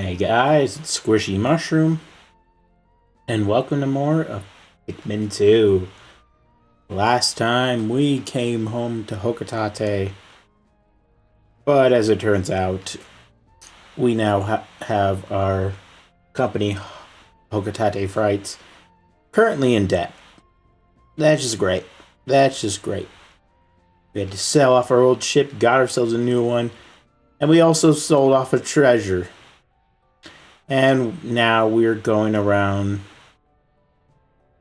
Hey guys, it's Squishy Mushroom, and welcome to more of Pikmin 2. Last time we came home to Hokotate, but as it turns out, we now have our company, Hokotate Frights, currently in debt. That's just great. That's just great. We had to sell off our old ship, got ourselves a new one, and we also sold off a treasure. And now we're going around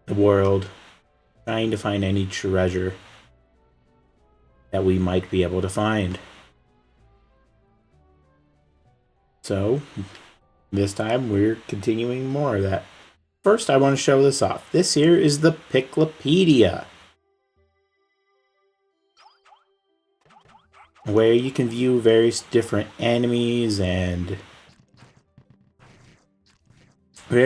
the world trying to find any treasure that we might be able to find. So, this time we're continuing more of that. First, I want to show this off. This here is the Piclopedia, where you can view various different enemies and you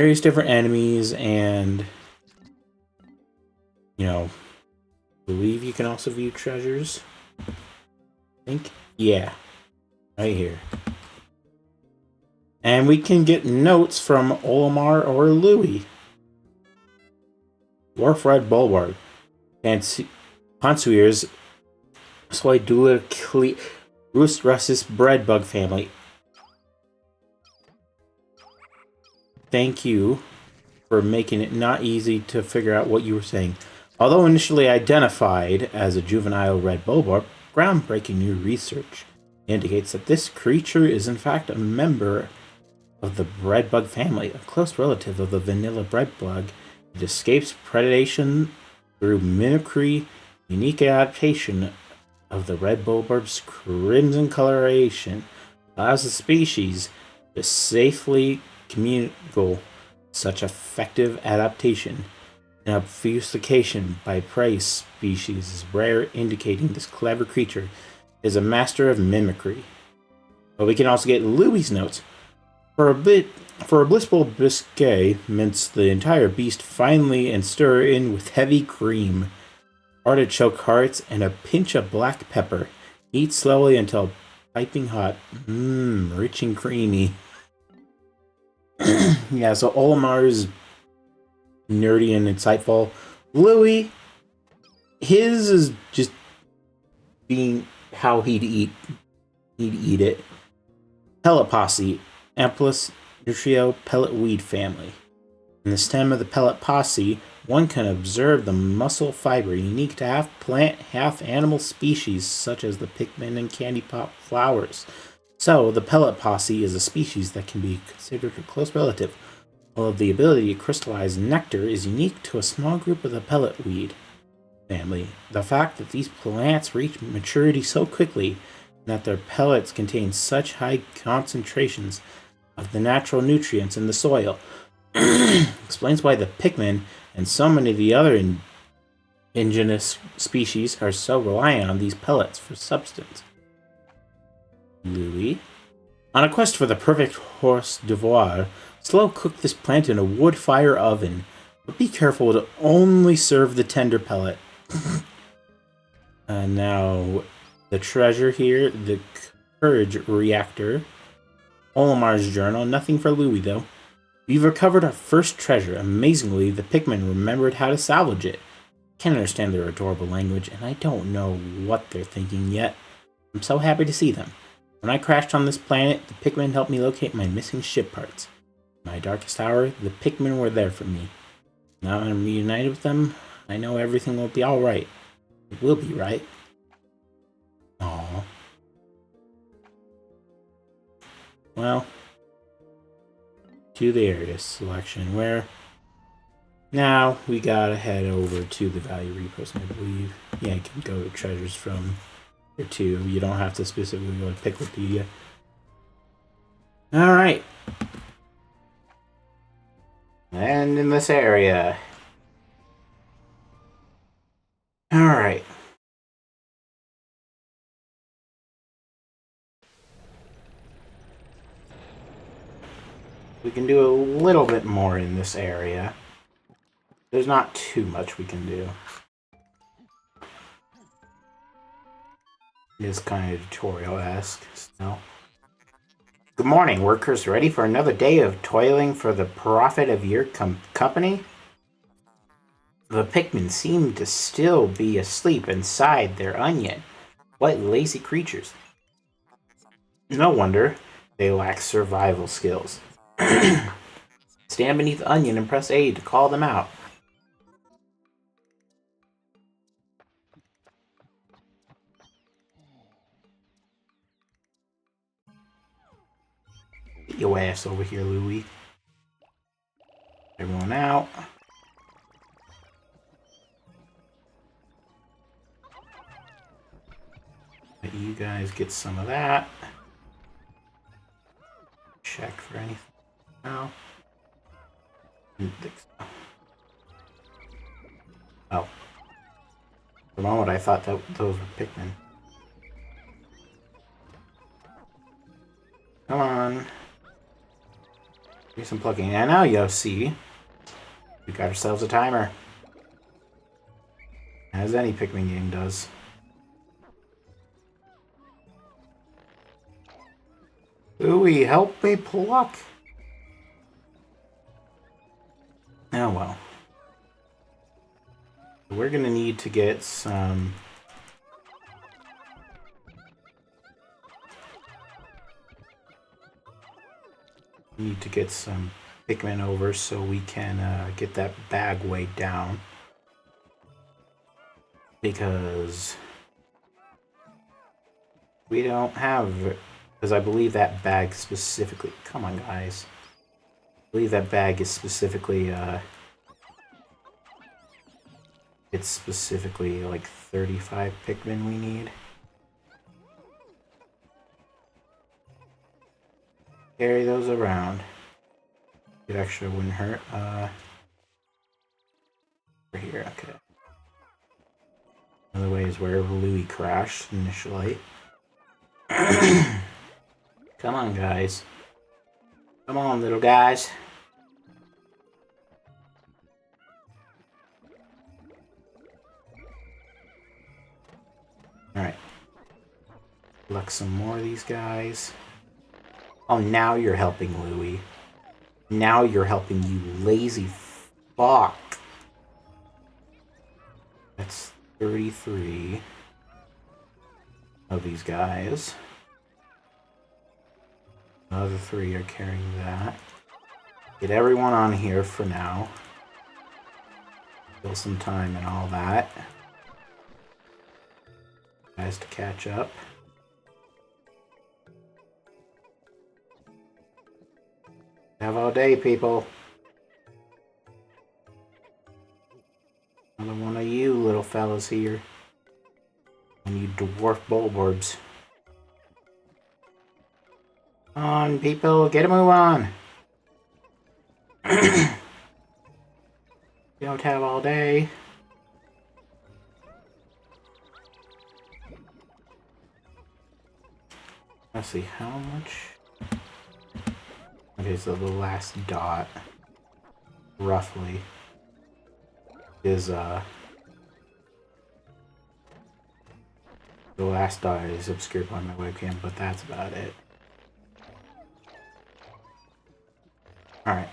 know, I believe you can also view treasures. I think, yeah, right here. And we can get notes from Olimar or Louis. Dwarf Red Bulwark. And Ponsuirs Swoidula Roost Russus Breadbug family. Thank you for making it not easy to figure out what you were saying. Although initially identified as a juvenile red bulwark, groundbreaking new research indicates that this creature is in fact a member of the breadbug family, a close relative of the vanilla breadbug. It escapes predation through mimicry, unique adaptation of the red bulwark's crimson coloration, allows the species to safely communicate such effective adaptation. And obfuscation by prey species is rare, indicating this clever creature is a master of mimicry. But we can also get Louis' notes. For a blissful biscuit, mince the entire beast finely and stir in with heavy cream, artichoke hearts, and a pinch of black pepper. Eat slowly until piping hot. Rich and creamy. Yeah, so Olimar's nerdy and insightful. Louis, his is just being how he'd eat it. Pellet Posse, Amplus Nutrio pellet weed family. In the stem of the pellet posse, one can observe the muscle fiber unique to half plant, half animal species such as the Pikmin and candy pop flowers. So, the pellet posse is a species that can be considered a close relative, while the ability to crystallize nectar is unique to a small group of the pellet weed family. The fact that these plants reach maturity so quickly and that their pellets contain such high concentrations of the natural nutrients in the soil explains why the Pikmin and so many of the other indigenous species are so reliant on these pellets for substance. Louis. On a quest for the perfect horse devoir, slow cook this plant in a wood fire oven, but be careful to only serve the tender pellet. Now, the treasure here, the courage reactor. Olimar's journal, nothing for Louis though. We've recovered our first treasure. Amazingly, the Pikmin remembered how to salvage it. Can't understand their adorable language, and I don't know what they're thinking yet. I'm so happy to see them. When I crashed on this planet, the Pikmin helped me locate my missing ship parts. In my darkest hour, the Pikmin were there for me. Now I'm reunited with them, I know everything will be alright. It will be, right? Aww. Well, to the area selection, where now we gotta head over to the Valley of Repose, I believe. Yeah, you can go to treasures from here too. You don't have to specifically go to Piclopedia. Alright. And in this area. Alright. We can do a little bit more in this area. There's not too much we can do. It is kind of tutorial-esque, so. Good morning, workers. Ready for another day of toiling for the profit of your company? The Pikmin seem to still be asleep inside their onion. What lazy creatures. No wonder they lack survival skills. Stand beneath the onion and press A to call them out. Get your ass over here, Louie. Everyone out. Let you guys get some of that. Check for anything. No. Didn't think so. Oh. For a moment I thought that those were Pikmin. Come on. Do some plugging. And now you'll see. We got ourselves a timer. As any Pikmin game does. Louie, help me pluck. Oh well. We're gonna need to get some... Need to get some Pikmin over so we can get that bag weighed down. Because we don't have... Because I believe that bag specifically... Come on, guys. I believe that bag is specifically... it's specifically like 35 Pikmin we need. Carry those around. It actually wouldn't hurt. Over here, okay. Another way is where Louie crashed initially. Come on, guys. Come on, little guys. Alright. Collect some more of these guys. Oh, now you're helping, Louie. Now you're helping, you lazy fuck. That's 33 of these guys. Another 3 are carrying that. Get everyone on here for now. Kill some time and all that. Guys to catch up. Have all day, people. Another one of you little fellas here. And you dwarf bulbarbs. Come on, people, get a move on. You don't have all day. Let's see, how much? Okay, so the last dot, roughly, is, the last dot is obscured by my webcam, but that's about it. Alright.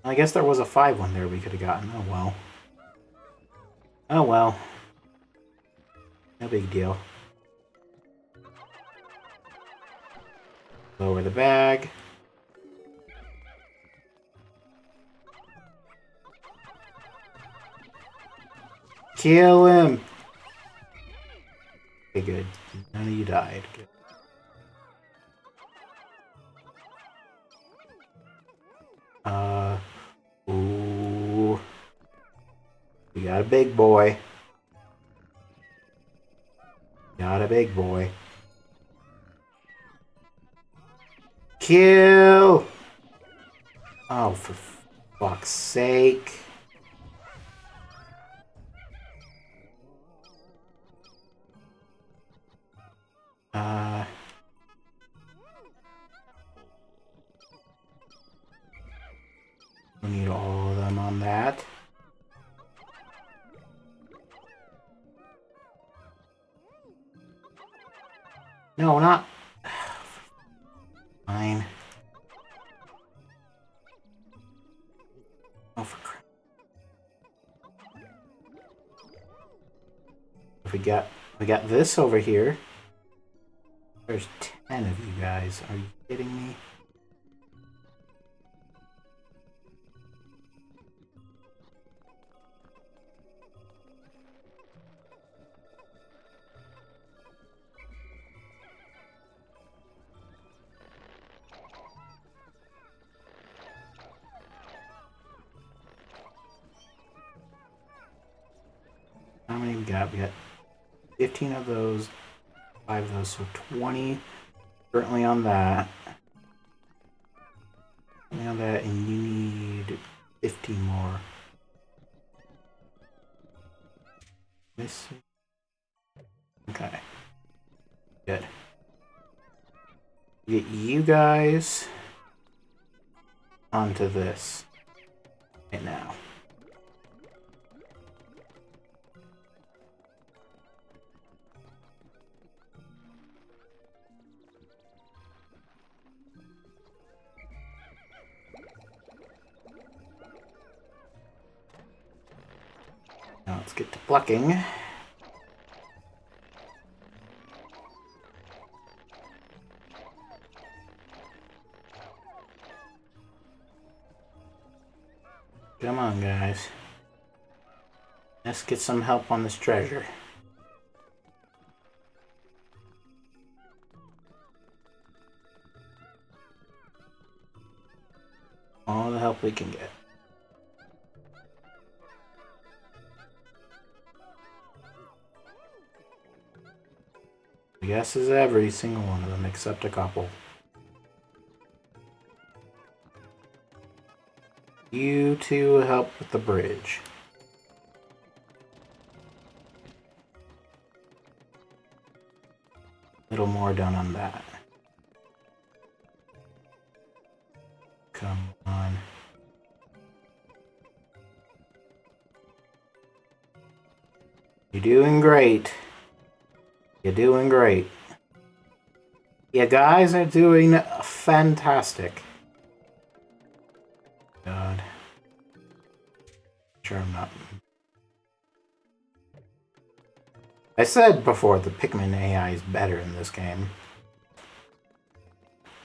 I guess there was a 5 one there we could have gotten. Oh well. Oh well. No big deal. Lower the bag. Kill him! Okay, good. None of you died. Good. Ooh. We got a big boy. Got a big boy. Kill! Oh, for fuck's sake. We need all of them on that. No, not... Fine. Oh, for crap. We got this over here. There's 10 of you guys. Are you kidding me? How many we got? We got 15 of those, 5 of those, so 20 currently on that. On that, and you need 15 more. Missing. Okay. Good. Get you guys onto this right now. Now let's get to plucking. Come on, guys. Let's get some help on this treasure. All the help we can get. I guess is every single one of them except a couple. You two help with the bridge. A little more done on that. Come on. You're doing great. You're doing great. You guys are doing fantastic. God. Sure I'm not. I said before the Pikmin AI is better in this game.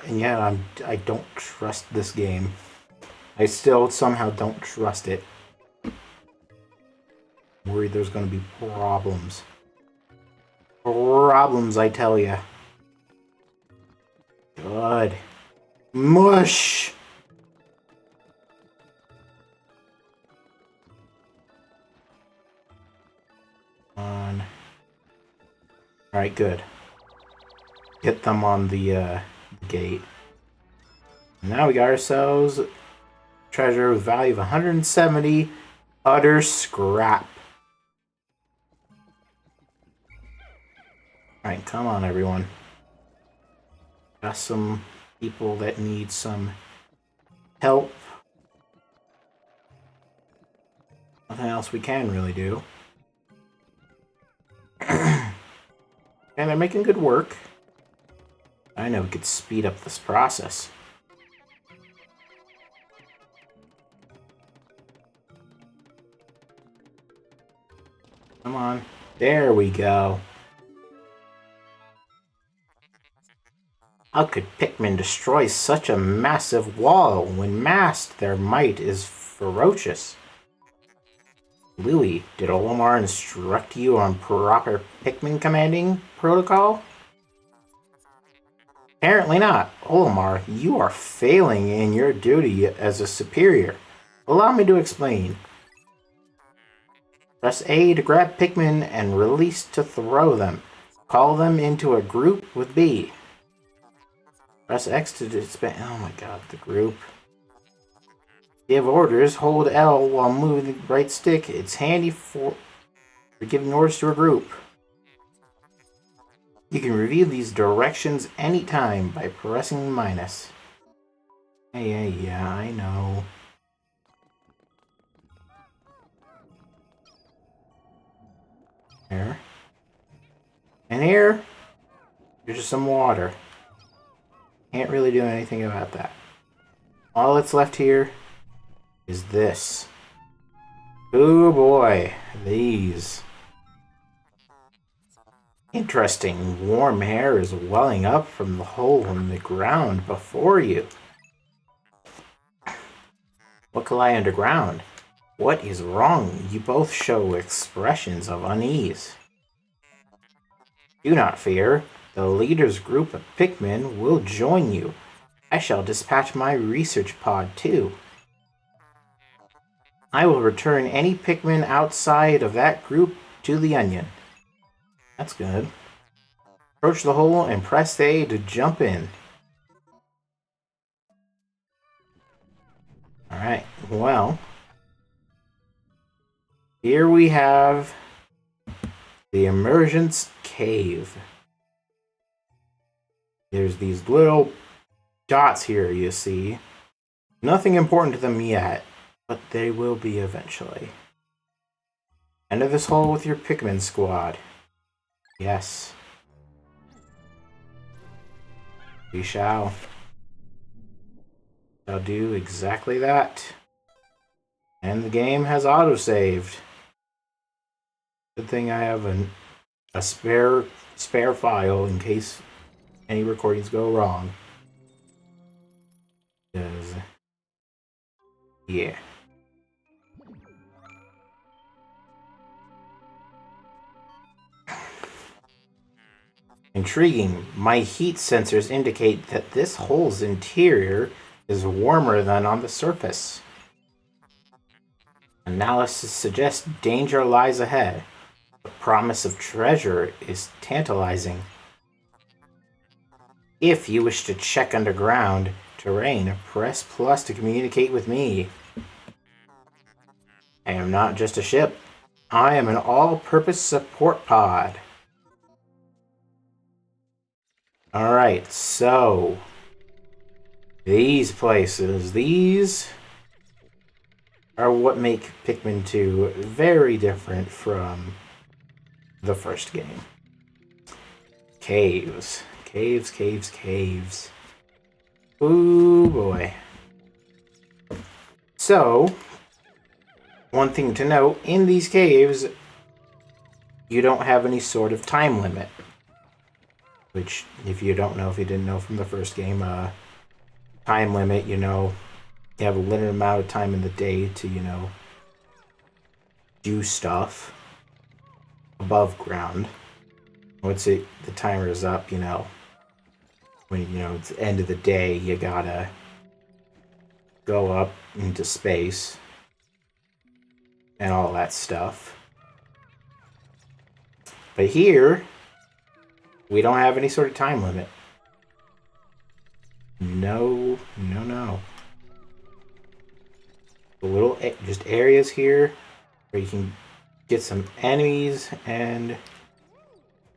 And yet I don't trust this game. I still somehow don't trust it. I'm worried there's gonna be problems. Problems, I tell ya. God. Mush! On. Alright, good. Get them on the gate. Now we got ourselves treasure with value of 170 utter scrap. Alright, come on everyone. Got some people that need some help. Nothing else we can really do. And they're making good work. I know we could speed up this process. Come on. There we go. How could Pikmin destroy such a massive wall? When massed, their might is ferocious. Louis, did Olimar instruct you on proper Pikmin commanding protocol? Apparently not. Olimar, you are failing in your duty as a superior. Allow me to explain. Press A to grab Pikmin and release to throw them. Call them into a group with B. Press X to disband. Oh my god, the group. Give orders, hold L while moving the right stick. It's handy for giving orders to a group. You can review these directions anytime by pressing minus. Hey, yeah, I know. Here. And here, here's some water. Can't really do anything about that. All that's left here is this. Oh boy, these. Interesting. Warm air is welling up from the hole in the ground before you. What could lie underground? What is wrong? You both show expressions of unease. Do not fear. The leader's group of Pikmin will join you. I shall dispatch my research pod too. I will return any Pikmin outside of that group to the onion. That's good. Approach the hole and press A to jump in. Alright, well. Here we have the Emergence Cave. There's these little dots here, you see. Nothing important to them yet, but they will be eventually. Enter this hole with your Pikmin squad. Yes. We shall. Shall do exactly that. And the game has autosaved. Good thing I have a spare file in case any recordings go wrong. Because, yeah. Intriguing. My heat sensors indicate that this hole's interior is warmer than on the surface. Analysis suggests danger lies ahead. The promise of treasure is tantalizing. If you wish to check underground terrain, press plus to communicate with me. I am not just a ship. I am an all-purpose support pod. Alright, so these places, these are what make Pikmin 2 very different from the first game. Caves. Caves, caves, caves. Ooh boy. So, one thing to note, in these caves, you don't have any sort of time limit. Which, if you didn't know from the first game, time limit, you have a limited amount of time in the day to, do stuff above ground. Once the timer is up, when, it's the end of the day, you gotta go up into space and all that stuff. But here, we don't have any sort of time limit. No. The little just areas here where you can get some enemies and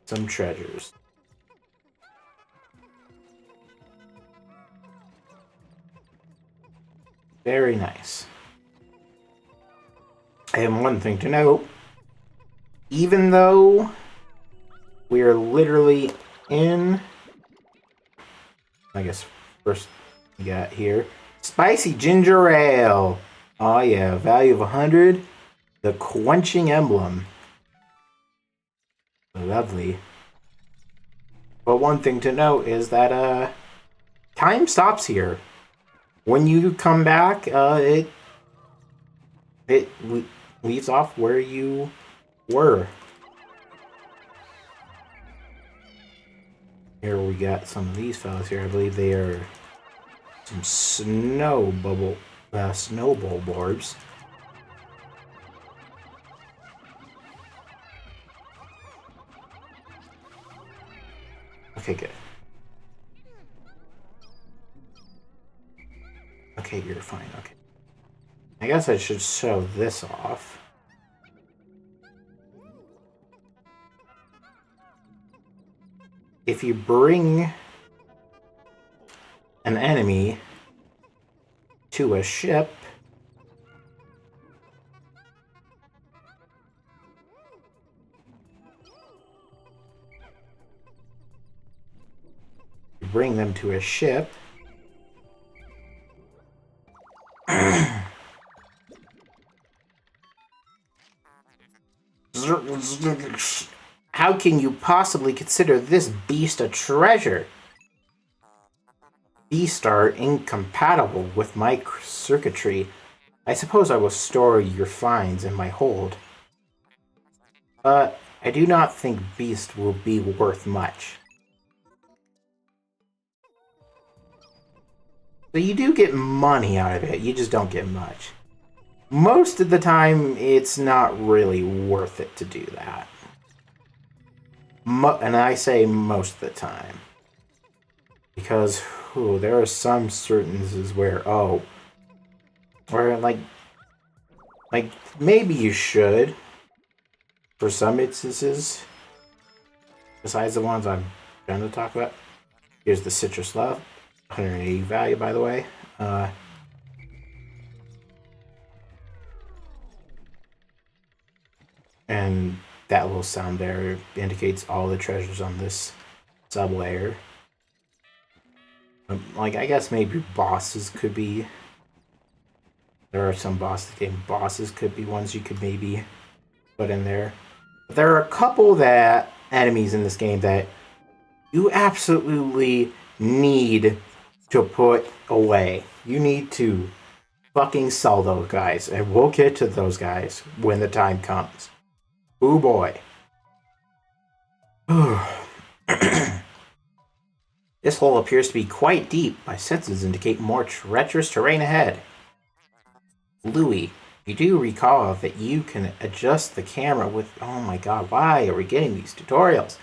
some treasures. Very nice. And one thing to note, even though we are literally in, I guess first we got here, spicy ginger ale. Oh yeah, value of 100. The quenching emblem. Lovely. But one thing to note is that time stops here. When you come back, it leaves off where you were. Here we got some of these fellas here. I believe they are some snowball orbs. Okay, good. Okay, you're fine. Okay. I guess I should show this off. If you bring an enemy to a ship, bring them to a ship. How can you possibly consider this beast a treasure? Beasts are incompatible with my circuitry. I suppose I will store your finds in my hold. But I do not think beasts will be worth much. So you do get money out of it, you just don't get much. Most of the time, it's not really worth it to do that. And I say most of the time. Because, there are some instances where, maybe you should. For some instances. Besides the ones I'm going to talk about. Here's the citrus love. 180 value, by the way. And that little sound there indicates all the treasures on this sublayer. I guess maybe bosses could be... There are some bosses could be ones you could maybe put in there. But there are a couple enemies in this game that you absolutely need to put away. You need to fucking sell those guys, and we'll get to those guys when the time comes. Oh boy. This hole appears to be quite deep. My senses indicate more treacherous terrain ahead. Louis, you do recall that you can adjust the camera with... Oh my god, why are we getting these tutorials?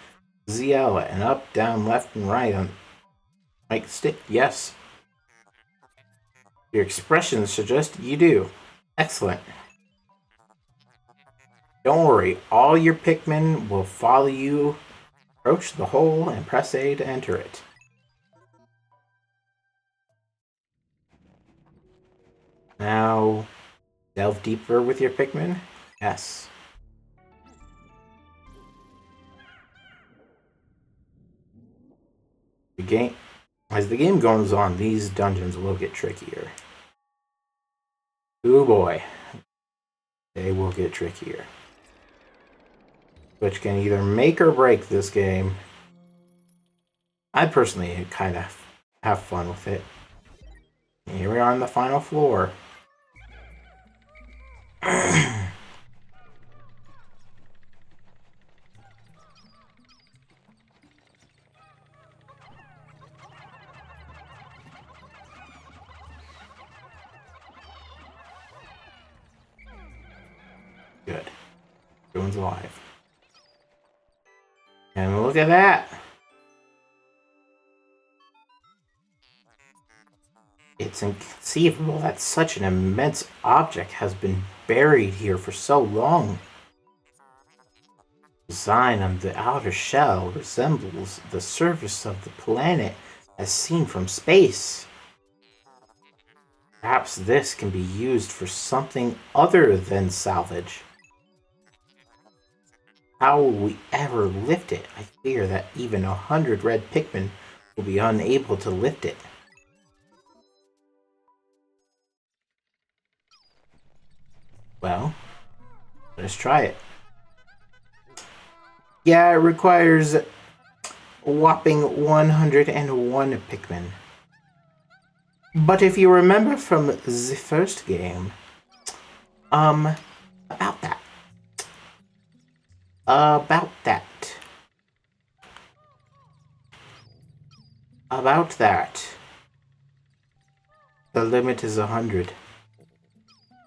ZL and up, down, left, and right on... Like stick, yes. Your expressions suggest you do. Excellent. Don't worry, all your Pikmin will follow you. Approach the hole and press A to enter it. Now, delve deeper with your Pikmin? Yes. As the game goes on, these dungeons will get trickier. Oh boy. They will get trickier. Which can either make or break this game. I personally kind of have fun with it. Here we are on the final floor. Good. Everyone's alive. And look at that! It's inconceivable that such an immense object has been buried here for so long. The design on the outer shell resembles the surface of the planet as seen from space. Perhaps this can be used for something other than salvage. How will we ever lift it? I fear that even 100 red Pikmin will be unable to lift it. Well, let's try it. Yeah, it requires a whopping 101 Pikmin. But if you remember from the first game, about that. About that. The limit is 100.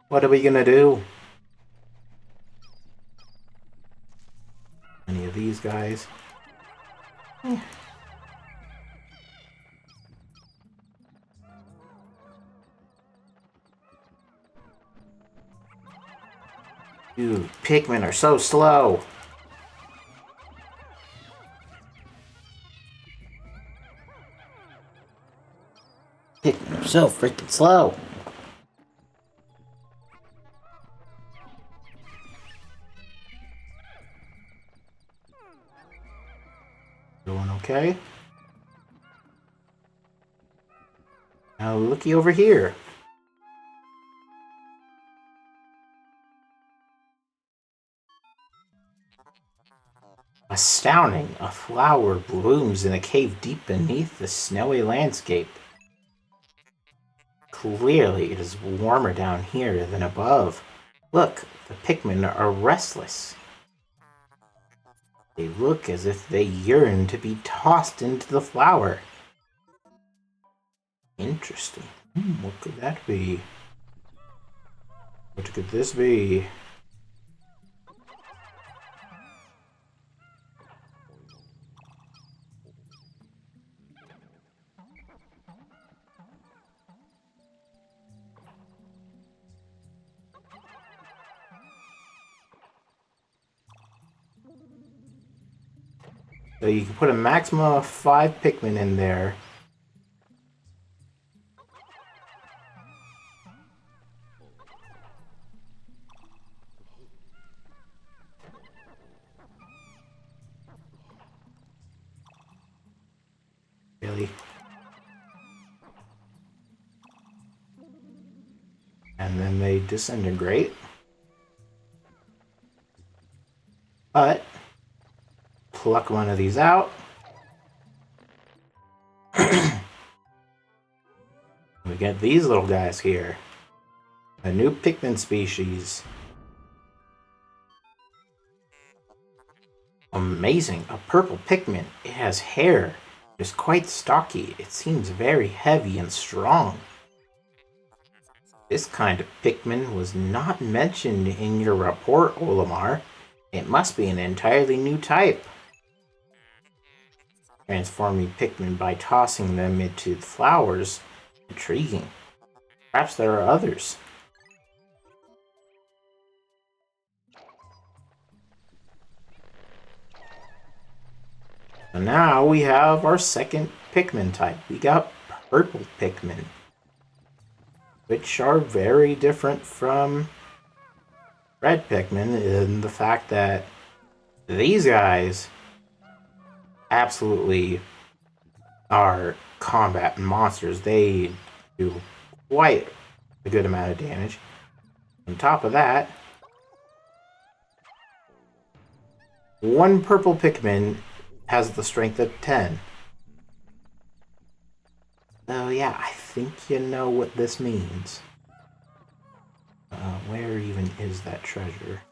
What are we gonna do? Any of these guys? Dude, Pikmin are so slow. Pikmin are so freaking slow. Everyone okay? Now looky over here. Astounding! A flower blooms in a cave deep beneath the snowy landscape. Clearly, it is warmer down here than above. Look, the Pikmin are restless. They look as if they yearn to be tossed into the flower. Interesting. What could that be? What could this be? So you can put a maximum of 5 Pikmin in there. Really? And then they disintegrate. But pluck one of these out. We get these little guys here. A new Pikmin species. Amazing, a purple Pikmin. It has hair. It's quite stocky. It seems very heavy and strong. This kind of Pikmin was not mentioned in your report, Olimar. It must be an entirely new type. Transforming Pikmin by tossing them into flowers. Intriguing. Perhaps there are others. And now we have our second Pikmin type. We got purple Pikmin, which are very different from red Pikmin in the fact that these guys absolutely are combat monsters. They do quite a good amount of damage. On top of that, one purple Pikmin has the strength of 10. Oh yeah, I think you know what this means. Where even is that treasure?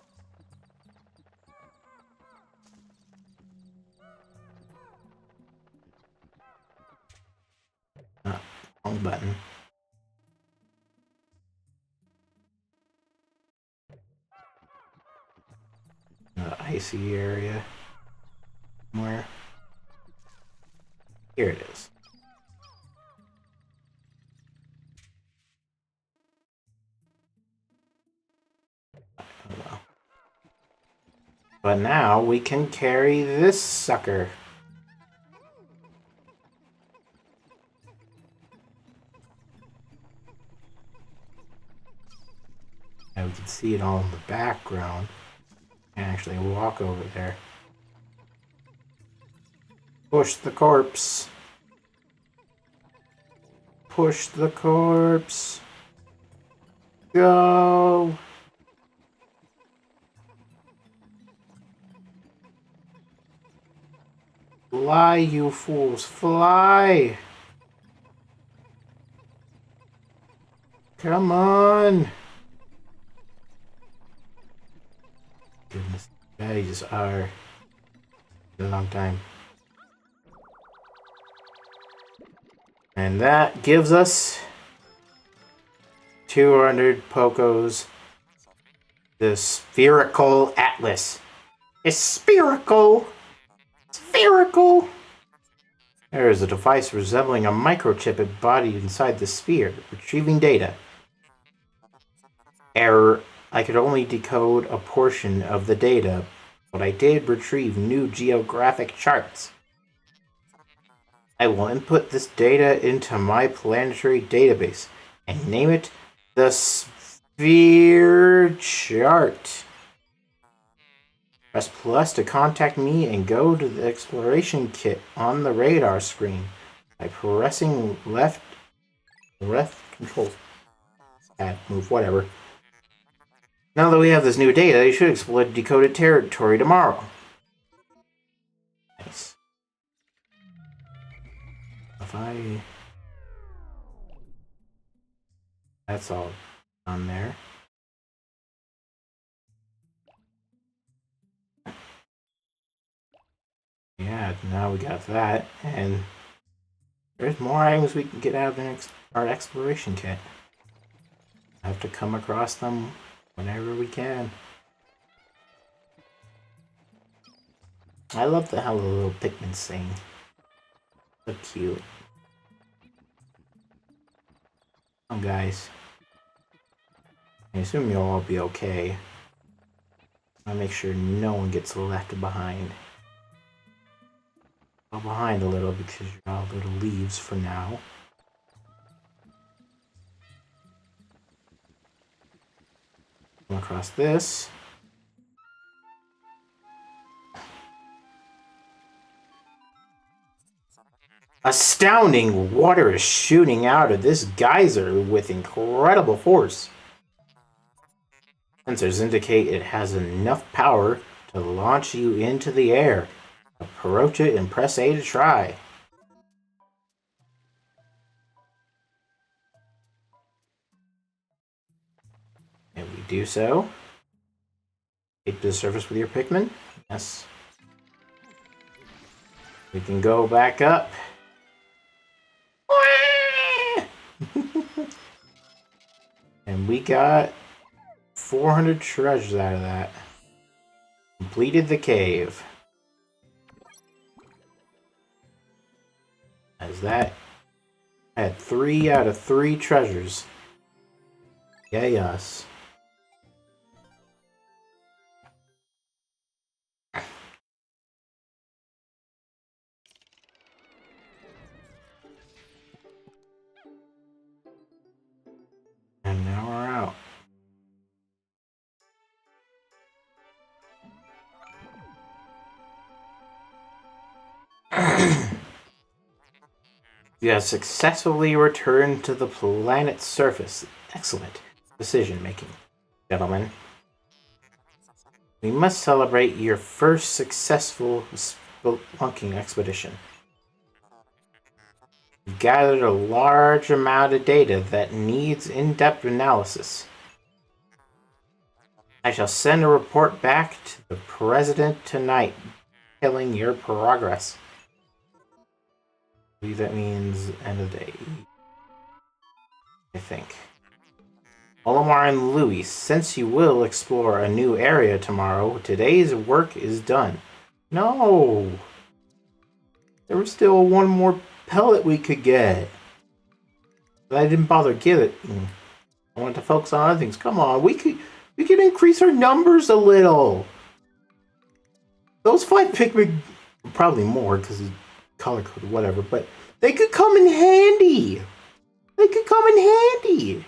Wrong button. The icy area. Where? Here it is. Oh well. But now we can carry this sucker. Now we can see it all in the background. And actually walk over there. Push the corpse. Push the corpse. Go. Fly, you fools, fly. Come on. Goodness, days are a long time. And that gives us 200 Pokos. The spherical atlas. It's spherical! Spherical! There is a device resembling a microchip embodied inside the sphere, retrieving data. Error. I could only decode a portion of the data, but I did retrieve new geographic charts. I will input this data into my planetary database and name it the Sphere Chart. Press plus to contact me and go to the exploration kit on the radar screen. By pressing left Ref controls. Pad, move, whatever. Now that we have this new data, you should explore decoded territory tomorrow. Nice. If I... That's all on there. Yeah, now we got that, and there's more items we can get out of our exploration kit. I have to come across them whenever we can. I love how the little Pikmin sing. So cute. Come on, guys. I assume you'll all be okay. I make sure no one gets left behind. Go behind a little because you're all little leaves for now. Come across this. Astounding! Water is shooting out of this geyser with incredible force. Sensors indicate it has enough power to launch you into the air. Approach it and press A to try. And we do so. Take to the surface with your Pikmin. Yes. We can go back up. And we got 400 treasures out of that. Completed the cave. As that, I had 3 out of 3 treasures. Yay us. And now we're out. You have successfully returned to the planet's surface. Excellent decision making, gentlemen. We must celebrate your first successful spelunking expedition. You've gathered a large amount of data that needs in-depth analysis. I shall send a report back to the President tonight, detailing your progress. I believe that means end of the day. I think. Olimar and Louis, since you will explore a new area tomorrow, today's work is done. No! There was still one more pellet we could get. But I didn't bother getting it. I wanted to focus on other things. Come on, we could increase our numbers a little. Those 5 Pikmin, probably more because it's color coded, whatever, but they could come in handy. They could come in handy.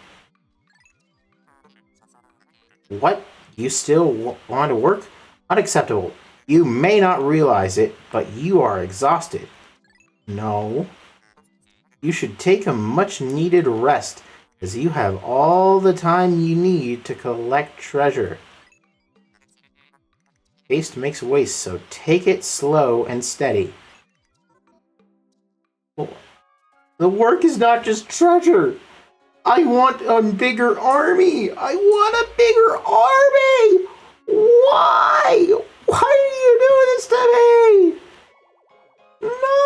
What? You still want to work? Unacceptable. You may not realize it, but you are exhausted. No. You should take a much-needed rest, as you have all the time you need to collect treasure. Haste makes waste, so take it slow and steady. The work is not just treasure. I want a bigger army! I want a bigger army! Why? Why are you doing this to me? No!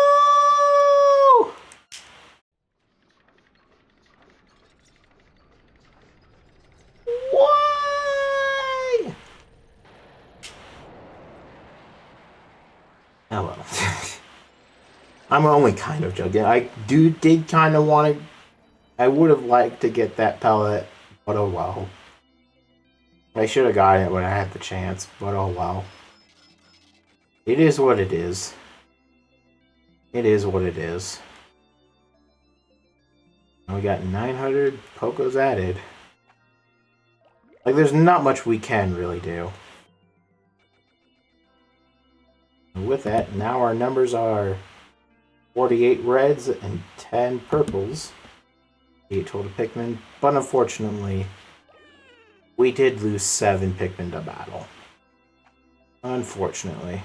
Why? Oh well. I'm only kind of joking. I did kind of want to... I would have liked to get that pellet, but oh well. I should have gotten it when I had the chance, but oh well. It is what it is. It is what it is. And we got 900 Pokos added. Like, there's not much we can really do. And with that, now our numbers are 48 reds and 10 purples. 8 total Pikmin, but unfortunately, we did lose 7 Pikmin to battle. Unfortunately.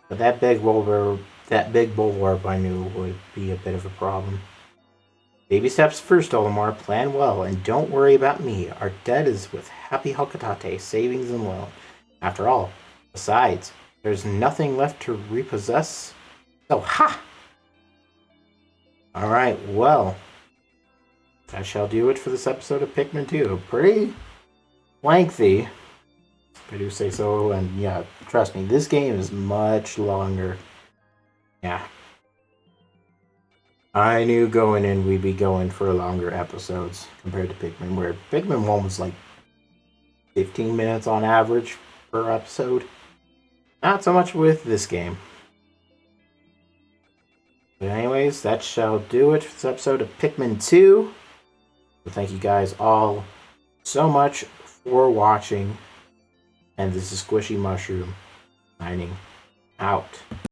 But that big bulwarp I knew would be a bit of a problem. Baby steps first, Olimar. Plan well, and don't worry about me. Our debt is with Happy Hokotate, savings and loan. After all, besides, there's nothing left to repossess. So, ha! Alright, well, that shall do it for this episode of Pikmin 2. Pretty lengthy, if I do say so, and yeah, trust me, this game is much longer. Yeah. I knew going in we'd be going for longer episodes compared to Pikmin, where Pikmin 1 was like 15 minutes on average per episode. Not so much with this game. But anyways, that shall do it for this episode of Pikmin 2. So thank you guys all so much for watching. And this is Squishy Mushroom signing out.